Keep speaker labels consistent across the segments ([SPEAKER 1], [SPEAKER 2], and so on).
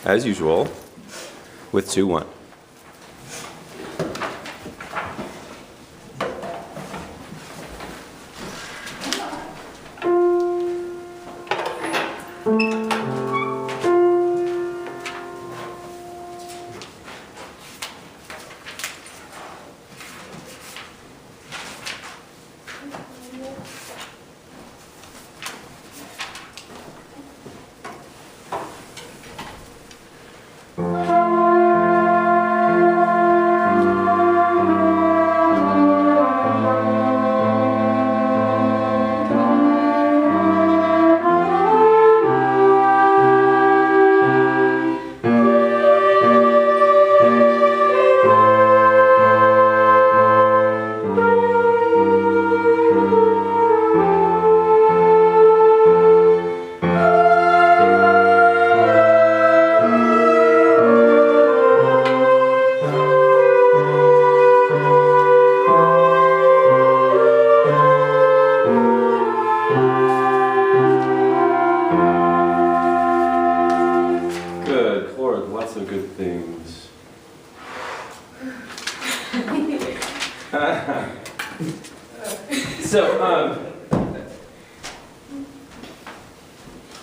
[SPEAKER 1] as usual, with 2-1.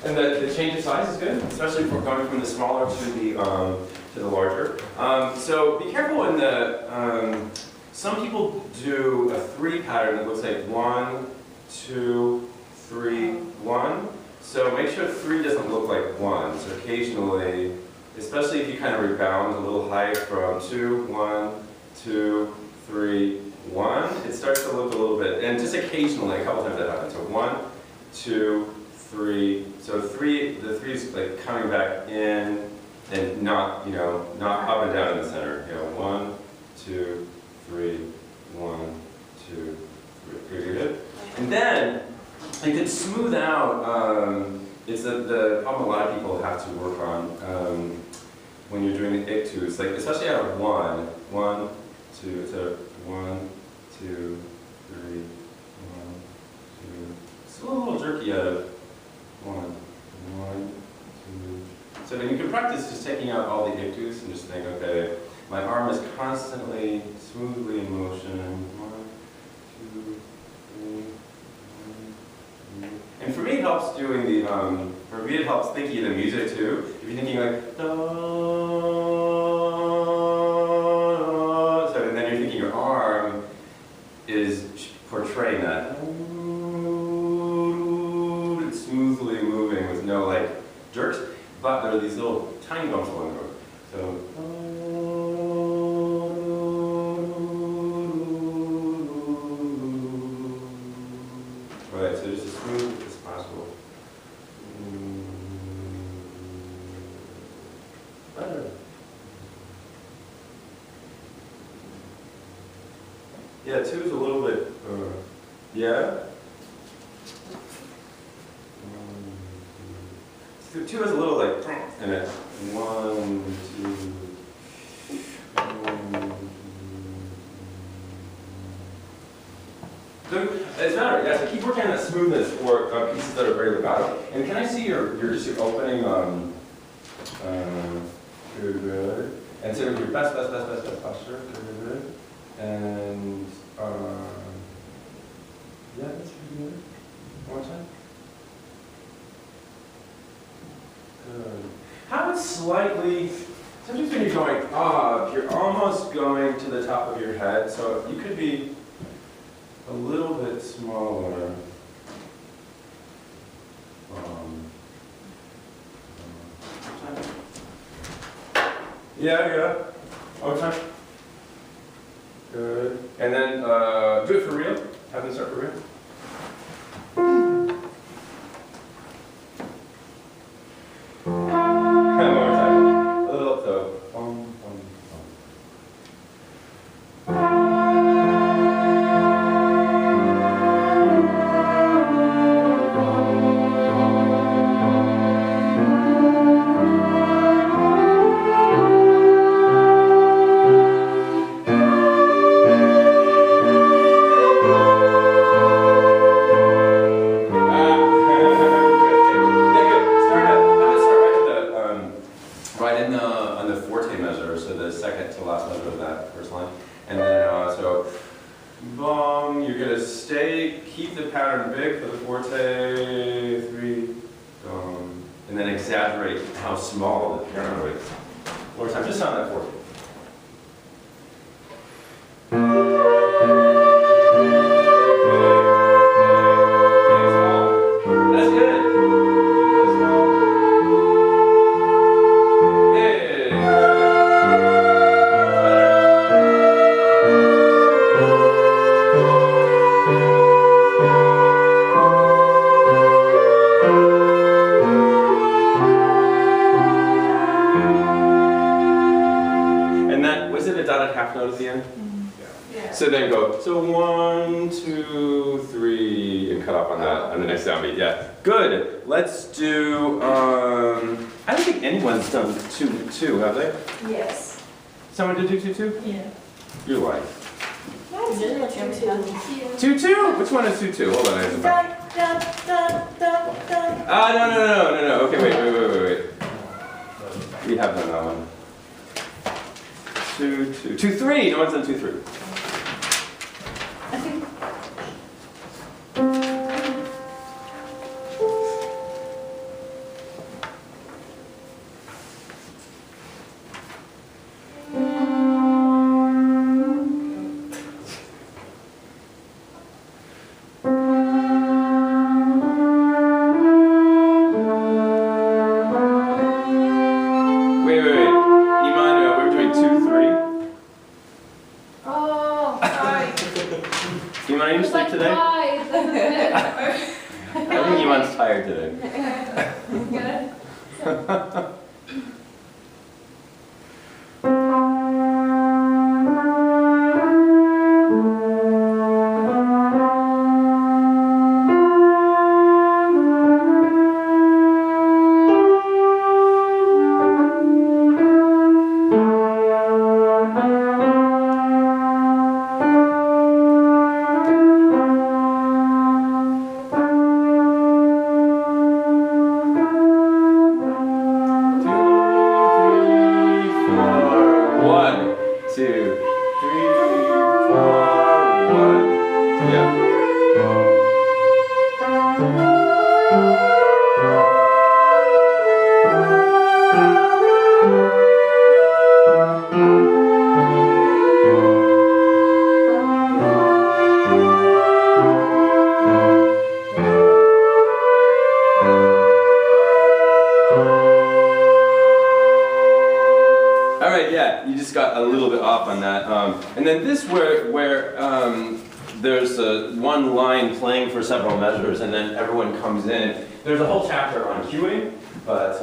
[SPEAKER 2] And the change of size is good, especially if we're going from the smaller to the larger. So be careful in the, some people do a 3 pattern that looks like 1, 2, 3, 1. So make sure 3 doesn't look like 1. So occasionally, especially if you kind of rebound a little height from 2, 1, 2, 3, 1, it starts to look a little bit, and just occasionally, a couple times that happens. So 1, 2, 3. So the 3 is like coming back in and not, not up and down in the center. 1, 2, 3, 1, 2, 3. Good. And then you can smooth out. It's the problem a lot of people have to work on when you're doing the ictus, like especially out of 1, 1, 2. It's a 1, 2, 3, 1, 2. It's a little jerky out of 1, 1, 2. So then you can practice just taking out all the ictus and just think, okay, my arm is constantly, smoothly in motion. 1, 2, 3, 1, 2. And for me, it helps doing the, for me, it helps thinking of the music too. If you're thinking like, da, so and then you're thinking your arm is portraying that. It's smoothly moving with no like jerks, but there are these little tiny bumps along the road. So. Right, so just as smooth as possible. Better. Yeah, 2 is a little bit, yeah? 2 is a little like, in it. 1, 2, 1. So it's matter, yeah, so keep working on that smoothness for pieces that are very legato. And can I see your opening, good. And so your best posture, good. And, yeah, that's pretty good. One more time. Good. How about slightly, sometimes when you're going up, you're almost going to the top of your head, so you could be a little bit smaller. Yeah. Over time. Good. And then do it for real. Have them start for real. One more time. A little, so. right in on the forte measure, so the second to last measure of that first line. And then, so, bum, you're gonna keep the pattern big for the forte, 3, and then exaggerate how small the piano is. One more time, just sound that forte. That's good. Half note at the end? Yeah. So then go, so 1, 2, 3, and cut off on that on the next downbeat. Yeah. Good. Let's do, I don't think anyone's done 2-2, have they?
[SPEAKER 3] Yes.
[SPEAKER 2] Someone did 2-2-2?
[SPEAKER 3] Yeah.
[SPEAKER 2] You're lying.
[SPEAKER 3] Mine's 2-2.
[SPEAKER 2] 2-2? Which one is 2-2? Hold on, I have to no. Okay, wait. We have done that one. 2-2. 2-3. No one's done 2-3. And then this where there's one line playing for several measures and then everyone comes in. There's a whole chapter on cueing, but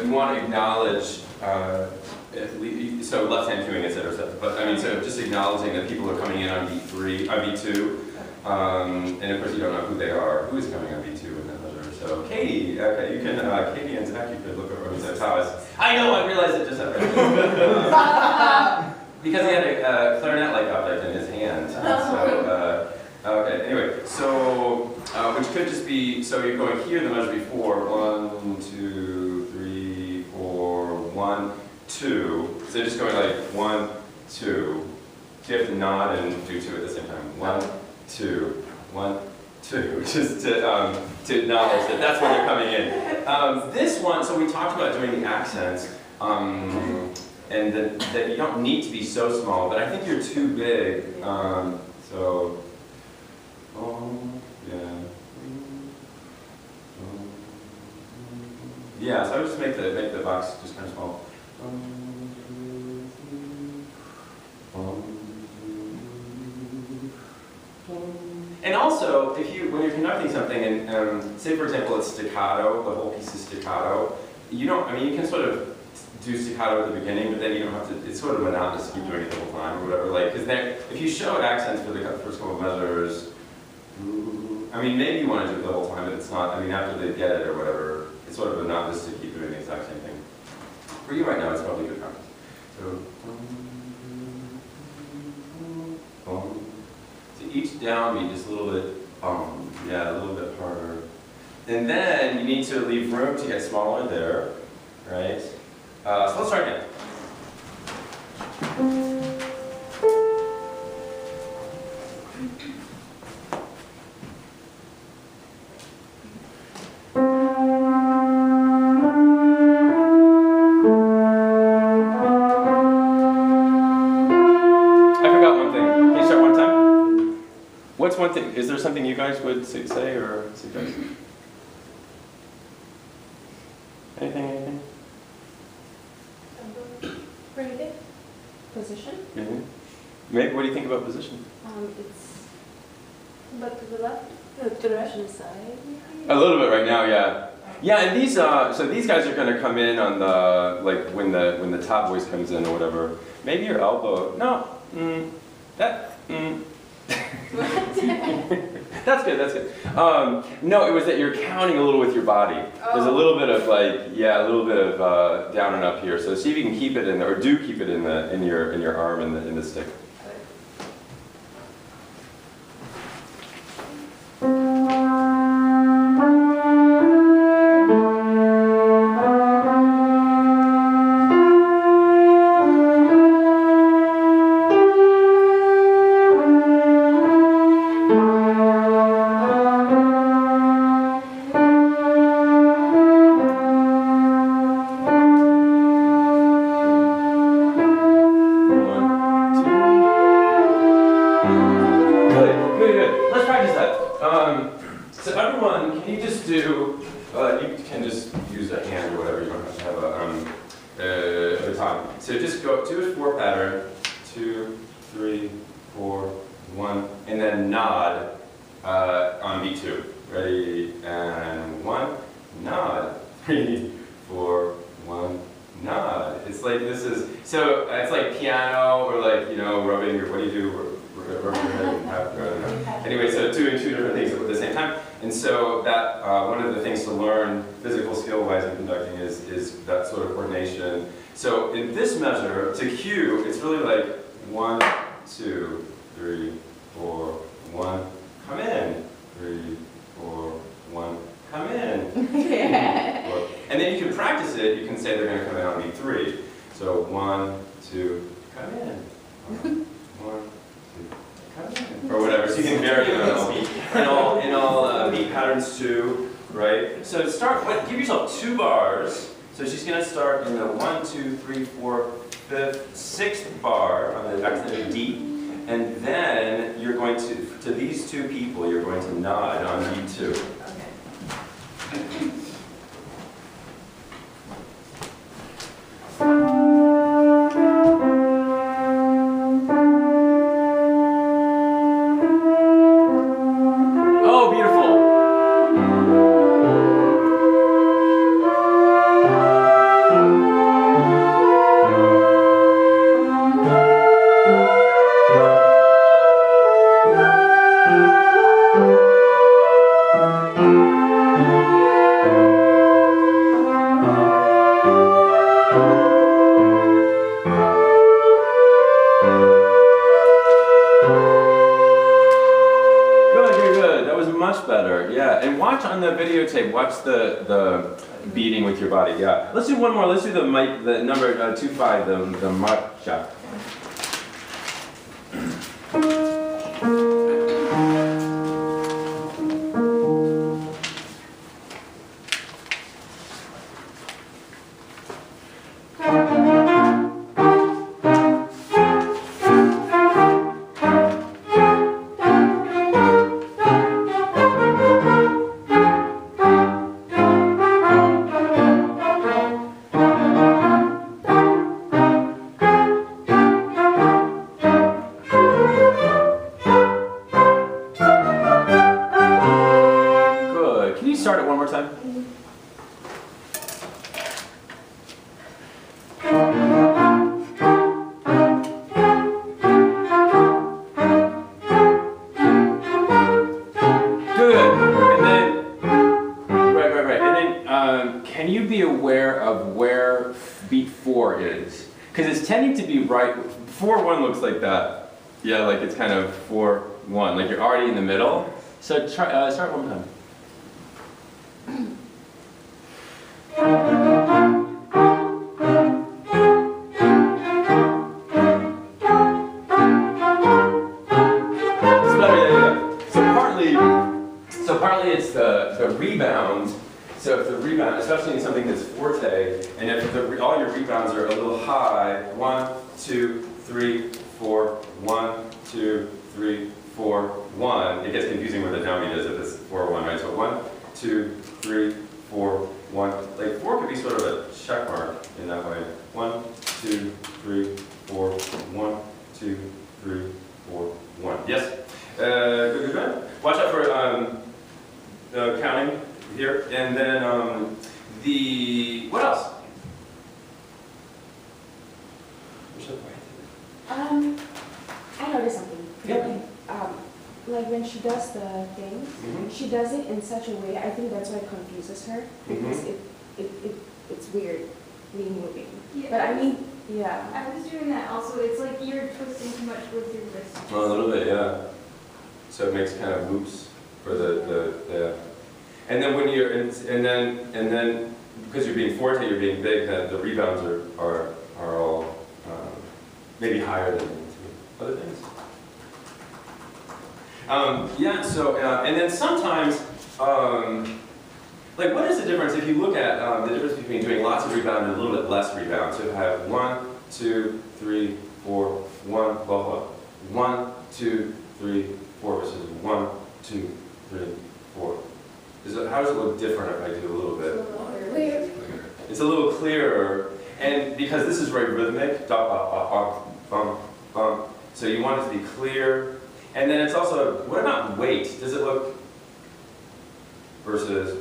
[SPEAKER 2] you want to acknowledge, so left hand cueing, etc. But I mean, so just acknowledging that people are coming in on beat 3, on beat 2, and of course you don't know who they are, who is coming on beat 2 in that measure. So Katie, okay, you can, Katie and Zach, you could look over who's Thomas. I know, I realized it just happened. Because he had a clarinet-like object in his hand. Okay, anyway, so, which could just be, so you're going here, the measure before, 1, 2, 3, 4, 1, 2. So just going like 1, 2. So you have to nod and do 2 at the same time. 1, 2, 1, 2. Just to acknowledge that that's when they're coming in. This one, so we talked about doing the accents. And that you don't need to be so small, but I think you're too big. Yeah. Yeah, so I would just make the box just kind of small. And also, when you're conducting something, and say for example it's staccato, the whole piece is staccato, you can sort of do staccato at the beginning, but then you don't have to, it's sort of monotonous to keep doing it the whole time or whatever. Like, because if you show accents for the first couple of measures, I mean, maybe you want to do it the whole time, but it's not, I mean, after they get it or whatever, it's sort of monotonous to keep doing the exact same thing. For you right now, it's probably good practice. So each downbeat just a little bit, yeah, a little bit harder. And then you need to leave room to get smaller there, right? one thing? Is there something you guys would say or suggest? Anything?
[SPEAKER 3] Ready? Position.
[SPEAKER 2] Mm-hmm. Maybe, what do you think about position?
[SPEAKER 3] It's but to the left, to the right side.
[SPEAKER 2] A little bit right now, yeah. Yeah, and these so these guys are going to come in on the like when the top voice comes in or whatever. Maybe your elbow. No, that. That's good. That's good. No, it was that you're counting a little with your body. There's a little bit of like a little bit of down and up here. So see if you can keep it in there, or do keep it in your arm in the stick. So everyone, can you just do, you can just use a hand or whatever, you don't have to have a baton. So just go, 2 is 4 pattern, 2, 3, 4, 1, and then nod on beat 2. Ready, and 1, nod, 3, 4, 1, nod. It's like this is, so it's like piano or like, you know, rubbing your, what do you do? Rub your head and tap, anyway, so doing 2 different things at the same time. And so that, one of the things to learn physical skill-wise in conducting is that sort of coordination. So in this measure, to cue, it's really like 1, 2, 3, 4, 1, come in. 3, 4, 1, come in. 3, 4. And then you can practice it, you can say they're going to come in on beat 3. So 1, 2, come in. 1, 2, come in. Or whatever, so you can vary in all beat patterns too, right? So start, give yourself 2 bars. So she's going to start in the 1, 2, 3, 4, 5th, 6th bar on the accented D, and then you're going to these 2 people, you're going to nod on beat 2. Okay. Much better, yeah. And watch on the videotape, watch the beating with your body, yeah. Let's do one more, let's do the number 2-5, the mark chapter. Start it one more time. Good. And then, right. And then, can you be aware of where beat 4 is? Because it's tending to be right. 4-1 looks like that. Yeah, like it's kind of 4-1, like you're already in the middle. So try start one more time. So partly it's the rebound. So if the rebound, especially in something that's forte, and if all your rebounds are a little high, 1, 2, 3, 4, 1, 2, 3, 4, 1. It gets confusing where the downbeat is if it's 4, 1, right? So 1, 2, 3, 4, 1. Like 4 could be sort of a check mark in that way. 1, 2, 3, 4, 1, 2, 3, 4, 1. Yes? Good. Watch out for counting here. And then what else?
[SPEAKER 4] I noticed something.
[SPEAKER 2] Yeah.
[SPEAKER 4] Like when she does the things, she does it in such a way, I think that's why it confuses her, because it's weird, moving.
[SPEAKER 5] Yeah.
[SPEAKER 4] But I mean, yeah.
[SPEAKER 5] I was doing that also. It's like you're twisting too much with your wrist.
[SPEAKER 2] A little bit, yeah. So it makes kind of loops for the and then when you're and then because you're being forte, you're being big, the rebounds are all maybe higher than other things. Yeah. So and then sometimes like what is the difference if you look at the difference between doing lots of rebound and a little bit less rebound? So if I have 1, 2, 3, 4, 1, blah blah. 1, 2, 3, 4 versus 1, 2, 3, 4. How does it look different if I do a little bit? It's a little clearer, and because this is very rhythmic, so you want it to be clear. And then it's also, what about weight? Does it look versus,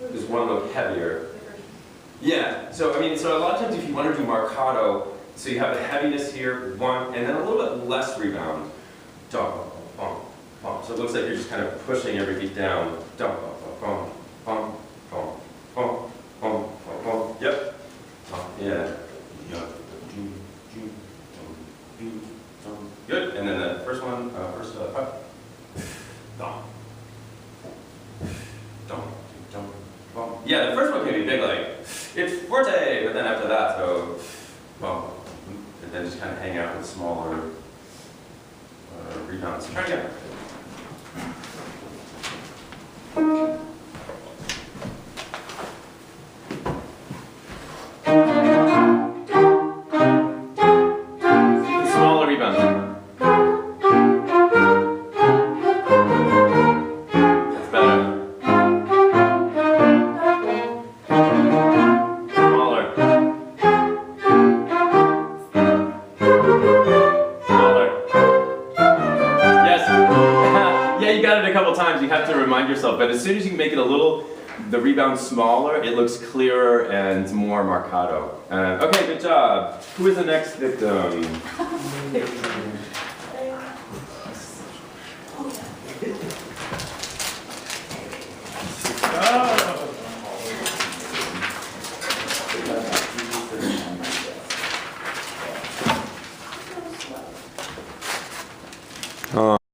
[SPEAKER 2] does one look heavier? Yeah, so I mean, so a lot of times if you want to do marcato, so you have the heaviness here, 1, and then a little bit less rebound. So it looks like you're just kind of pushing every beat down. Yep. Yeah. Good. And then the first one, up. Yeah, the first one can be big, like it's forte, but then after that, so and then just kind of hang out with smaller rebounds. Try again. Smaller rebound. That's better. Smaller. Smaller. Yes. Yeah, you got it a couple times. You have to remind yourself. But as soon as you make it a little, the rebound smaller, it looks clearer and more marcato. Okay, good job. Who is the next victim? Ah.